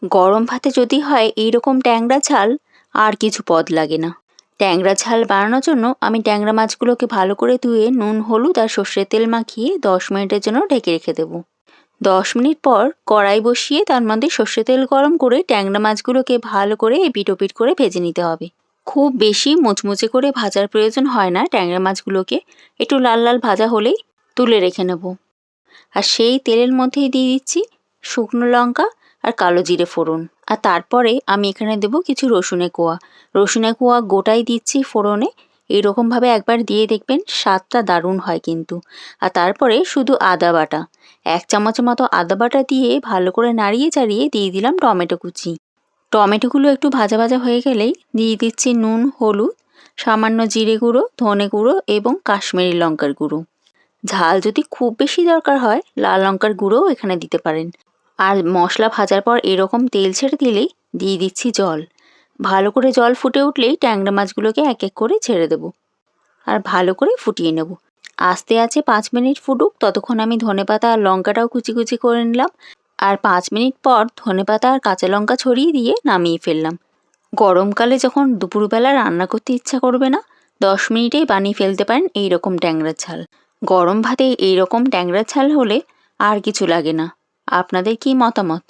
গরম ভাতে যদি হয় এইরকম ট্যাংরা ঝাল, আর কিছু পদ লাগে না। ট্যাংরা ঝাল বানানোর জন্য আমি ট্যাংরা মাছগুলোকে ভালো করে ধুয়ে নুন, হলুদ আর সর্ষের তেল মাখিয়ে 10 মিনিটের জন্য ঢেকে রেখে দেবো। 10 মিনিট পর কড়াই বসিয়ে তার মধ্যে সর্ষের তেল গরম করে ট্যাংরা মাছগুলোকে ভালো করে এপিট ওপিট করে ভেজে নিতে হবে। খুব বেশি মুচমুচে করে ভাজার প্রয়োজন হয় না ট্যাংরা মাছগুলোকে, একটু লাল লাল ভাজা হলেই তুলে রেখে নেব। আর সেই তেলের মধ্যেই দিয়ে দিচ্ছি শুকনো লঙ্কা আর কালো জিরে ফোড়ন। আর তারপরে আমি এখানে দেবো কিছু রসুনের কোয়া। রসুনের কোয়া গোটাই দিচ্ছি ফোড়নে। এইরকমভাবে একবার দিয়ে দেখবেন, স্বাদটা দারুণ হয় কিন্তু। আর তারপরে শুধু আদা বাটা, 1 চামচের মতো আদা বাটা দিয়ে ভালো করে নাড়িয়ে চাড়িয়ে দিয়ে দিলাম টমেটো কুচি। টমেটোগুলো একটু ভাজা ভাজা হয়ে গেলেই দিয়ে দিচ্ছি নুন, হলুদ, সামান্য জিরে গুঁড়ো, ধনে গুঁড়ো এবং কাশ্মীরি লঙ্কার গুঁড়ো। ঝাল যদি খুব বেশি দরকার হয় লাল লঙ্কার গুঁড়োও এখানে দিতে পারেন। আর মশলা ভাজার পর এরকম তেল ছেড়ে দিলেই দিয়ে দিচ্ছি জল। ভালো করে জল ফুটে উঠলেই ট্যাংরা মাছগুলোকে এক এক করে ছেড়ে দেবো আর ভালো করে ফুটিয়ে নেব। আস্তে আছে 5 মিনিট ফুটুক, ততক্ষণ আমি ধনেপাতা আর লঙ্কাটাও কুচি কুচি করে নিলাম। আর 5 মিনিট পর ধনেপাতা আর কাঁচা লঙ্কা ছড়িয়ে দিয়ে নামিয়ে ফেললাম। গরমকালে যখন দুপুরবেলা রান্না করতে ইচ্ছা করবে না, 10 মিনিটেই বানিয়ে ফেলতে পারেন এইরকম ট্যাংরার ঝাল। গরম ভাতে এইরকম ট্যাংরার ঝাল হলে আর কিছু লাগে না। আপনাদের কি মতামত?